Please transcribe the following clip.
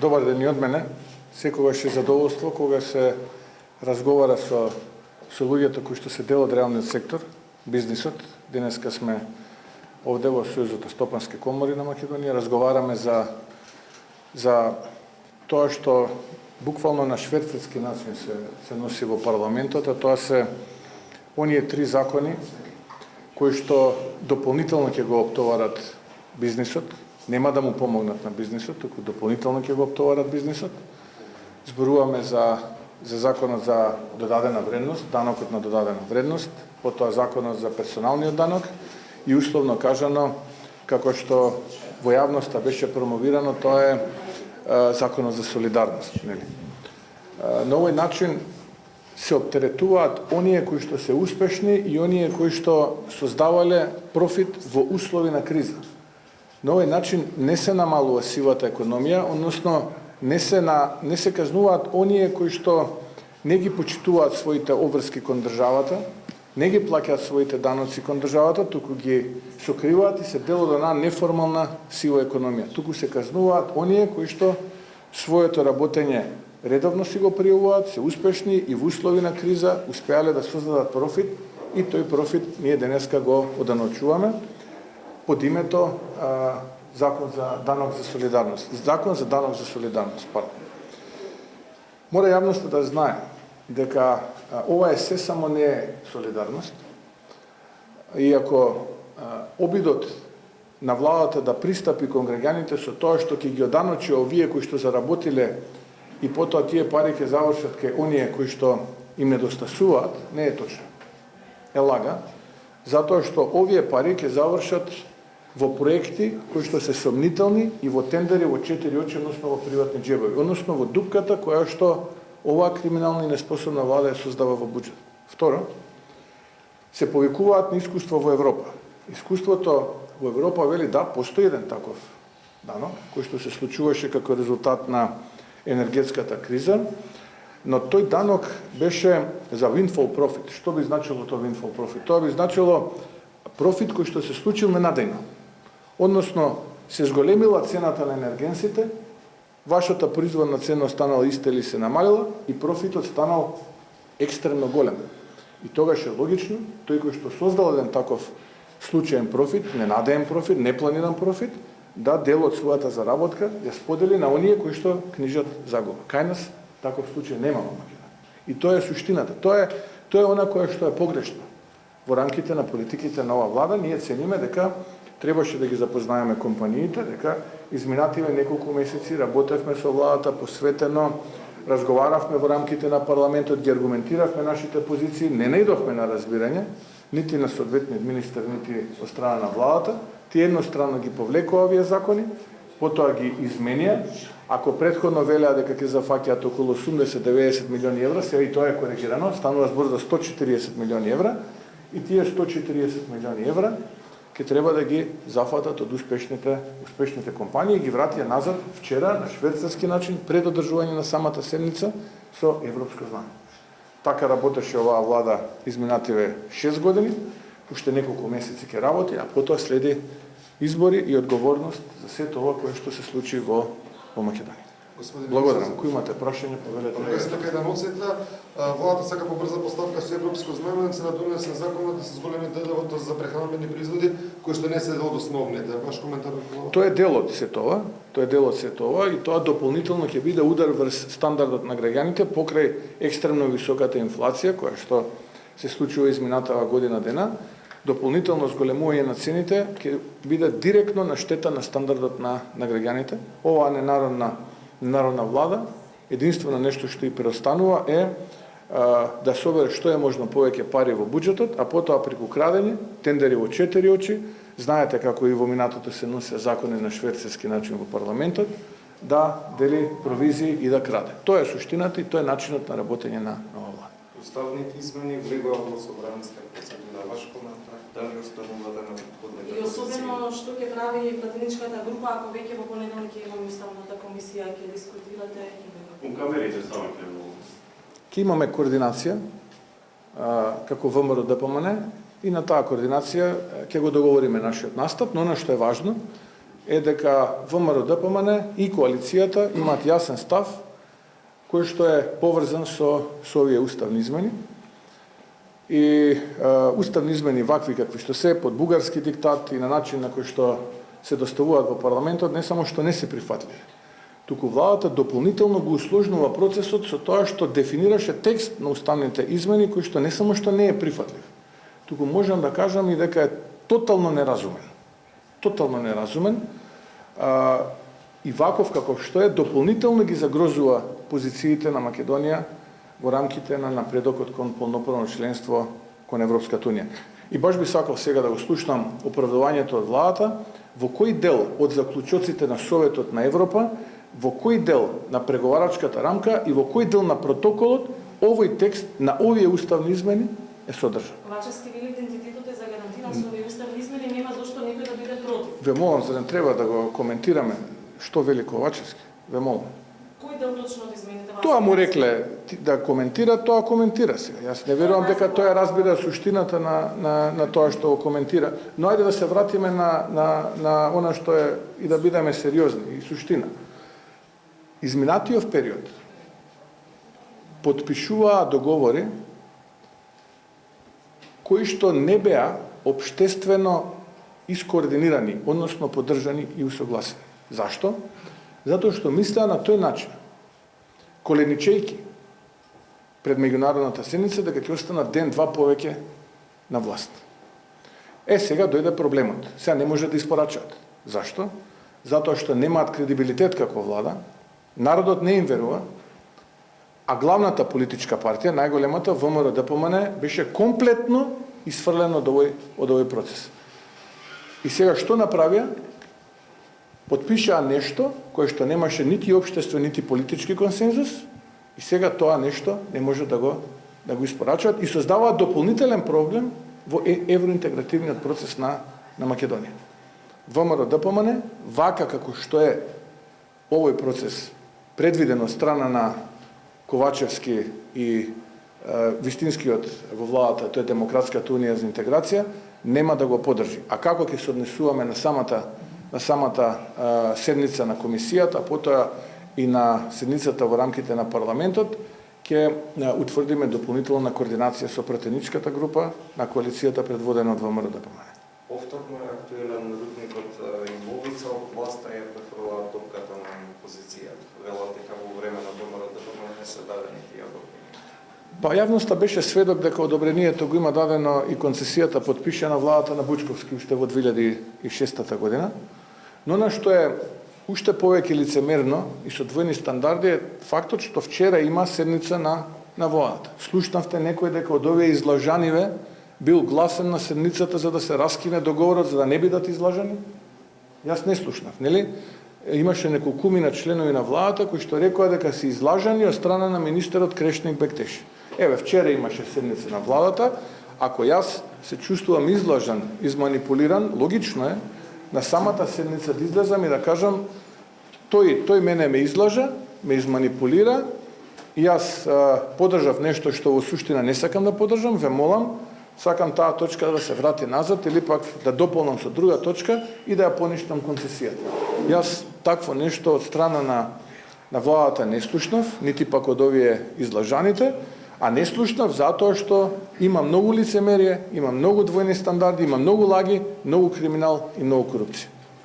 Добар ден и од мене. Секогаш е задоволство кога се разговара со луѓето кои што се дел од реалниот сектор, бизнисот. Денеска сме овде во Сојузот на стопански комори на Македонија, разговараме за тоа што буквално на шверцерски начин се носи во парламентот, а тоа се оние три закони кои што дополнително ќе го оптоварат бизнисот, нема да му помогнат на бизнисот, туку дополнително ќе го оптоварат бизнисот. Зборуваме за законот за додадена вредност, данокот на додадена вредност, потоа законот за персоналниот данок и условно кажано, како што во јавноста беше промовирано, тоа е законот за солидарност. На овој начин се оптеретуваат оние кои што се успешни и оние кои што создавале профит во услови на криза. На овој начин не се намалува сивата економија, односно не се казнуваат оние кои што не ги почитуваат своите обврски кон државата, не ги плаќаат своите даноци кон државата, туку ги сокриваат и се дел од една неформална сива економија. Туку се казнуваат оние кои што своето работење редовно си го пријавуваат, се успешни и во услови на криза успеале да создадат профит и тој профит ние денеска го оданочуваме под името Закон за данок за солидарност. Закон за данок за солидарност, пардон. Мора јавноста да знае дека ова е се само не е солидарност. Иако обидот на владата да пристапи кон граѓаните со тоа што ќе ги оданочи овие кои што заработиле и потоа тие пари ќе завршат кај оние кои што им недостасуваат, не е точно. Е лага, затоа што овие пари ќе завршат во проекти кои што се сомнителни и во тендери во 4 очи, односно во приватни џебови, односно во дупката која што оваа криминална и неспособна влада ја создава во буџет. Второ, се повикуваат на искуство во Европа. Искуството во Европа вели да, постои еден таков данок, кој што се случуваше како резултат на енергетската криза, но тој данок беше за windfall profit. Што би значило тоа windfall profit? Тоа би значило профит кој што се случил ненадејно. Односно, се зголемила цената на енергенсите, вашата производна цена останала иста или се намалила и профитот станал екстремно голем. И тогаш е логично, тој кој што создал еден таков случаен профит, ненадеен профит, непланиран профит, да дел од својата заработка ја сподели на оние кои што книжат загуба. Кај нас таков случај нема во Македонија. И тоа е суштината. Тоа е она кое што е погрешно. Во рамките на политиките на оваа влада ние цениме дека требаше да ги запознаеме компаниите, дека изминативе неколку месеци работевме со владата посветено, разговаравме во рамките на парламентот, ги аргументиравме нашите позиции, не најдовме на разбирање, нити на соодветниот министер, нити од страна на владата. Тие едностранно ги повлекува овие закони, потоа ги изменија. Ако претходно велеа дека ќе зафаќаат околу 80-90 милиони евра, сега и тоа е коригирано, станува збор за 140 милиони евра, и тие 140 милиони евра ќе треба да ги зафатат од успешните компании и ги вратија назад вчера на швейцарски начин пред одржување на самата седница со европско знание. Така работеше оваа влада изминативе 6 години, уште неколку месеци ќе работи, а потоа следи избори и одговорност за сето ова кое што се случи во Македонија. Благодарам. Кој имате прашање, повелете. Дека еден одсетна, владата сака побрза поставка со европско знаме, се надонесе законот да се зголеми ДДВ за прехранбени производи кои што не се дел од основните. Ваш коментар? Тоа е дел од сето ова, и тоа дополнително ќе биде удар врз стандардот на граѓаните покрај екстремно високата инфлација која што се случува изминатава година дена. Дополнително зголемување на цените ќе биде директно на штета на стандардот на граѓаните. Оваа ненародна влада, единствено нешто што и преостанува е да собере што е можно повеќе пари во буџетот, а потоа преку крадење, тендери во 4 очи, знаете како и во минатото се носеа закони на швейцарски начин во парламентот, да дели провизии и да краде. Тоа е суштината и тоа е начинот на работење на оваа влада. Уставните измени влегоа во собранска процедура. Ваш коментар? Дали останувате на предходните? И особено што ќе прави пратеничката група ако веќе во понеделник ќе имаме уставната комисија, ќе дискутирате? Камерите само ќе Ќе имаме координација како ВМРО ДПМН и на таа координација ќе го договориме нашиот настап, но она што е важно е дека ВМРО-ДПМН и коалицијата имаат јасен став кој што е поврзан со овие уставни измени. И уставни измени вакви какви што се под бугарски диктат и на начин на кој што се доставуваат во парламентот не само што не се прифатливи, туку владата дополнително го усложнува процесот со тоа што дефинираше текст на уставните измени кој што не само што не е прифатлив, туку можам да кажам и дека е тотално неразумен. Тотално неразумен. И ваков каков што е, дополнително ги загрозува позициите на Македонија во рамките на напредокот кон полноправно членство кон Европската унија. И баш би сакал сега да го слушнам оправдувањето од владата, во кој дел од заклучоците на Советот на Европа, во кој дел на преговарачката рамка и во кој дел на протоколот овој текст на овие уставни измени е содржан. Ковачевски, вели идентитетот е загарантиран со овие уставни измени, нема зошто некој да биде против. Ве молам, за не треба да го коментираме што вели Ковачевски. Ве молам. Кој дел точно од измените? Тоа му рекле да коментира, тоа коментира сега. Јас не верувам дека тој разбира суштината на тоа што го коментира. Но ајде да се вратиме на она што е и да бидеме сериозни и суштина. Изминатиот период потпишуваа договори кои што не беа општествено искоординирани, односно поддржани и усогласени. Зашто? Затоа што мислеа на тој начин, коленичејки пред меѓународната седница, дека ќе останат ден-два повеќе на власт. Сега дојде проблемот. Сега не може да испорачаат. Зашто? Затоа што немаат кредибилитет како влада, народот не им верува, а главната политичка партија, најголемата ВМРО-ДПМН, беше комплетно исфрлено од овој процес. И сега што направија? Потпишаа нешто кое што немаше нити општествен, нити политички консензус, и сега тоа нешто не може да го испорачаат и создаваат дополнителен проблем во евроинтегративниот процес на Македонија. ВМРО-ДПМН, вака како што е овој процес предвиден од страна на Ковачевски и вистинскиот во владата, тој Демократската унија за интеграција, нема да го поддржи. А како ќе се однесуваме на самата седница на комисијата, потоа и на седницата во рамките на парламентот, ќе утврдиме дополнителна координација со пратеничката група на коалицијата предводена од ВМРО-ДПМН. Повторно е актуелен рудникот Ивовица, власта ја префрлаа топката на опозицијата. Велат дека во време на ВМРО-ДПМН не се дадени тие одобрени. Па јавноста беше сведок дека одобрението го има дадено и концесијата потпишана владата на Бучковски уште во 2006 година, но на што е уште повеќе лицемерно и со двојни стандарди е фактот што вчера има седница на владата. Слушнавте некој дека од овие излажаниве бил гласен на седницата за да се раскине договорот за да не бидат излажани? Јас не слушнав, нели? Имаше неколкумина членови на владата кои што рекоа дека се излажани од страна на министерот Крешник Бектеши. Вчера имаше седница на владата, ако јас се чувствувам излажан, изманипулиран, логично е на самата седница да излезам и да кажам тој мене ме излажа, ме изманипулира и јас поддржав нешто што во суштина не сакам да поддржам, ве молам, сакам таа точка да се врати назад или пак да дополнам со друга точка и да ја поништам концесијата. Јас такво нешто од страна на владата не слушнав, нити пак од овие излажаните, а не слушнав затоа што има многу лицемерие, има многу двојни стандарди, има многу лаги, многу криминал и многу корупција.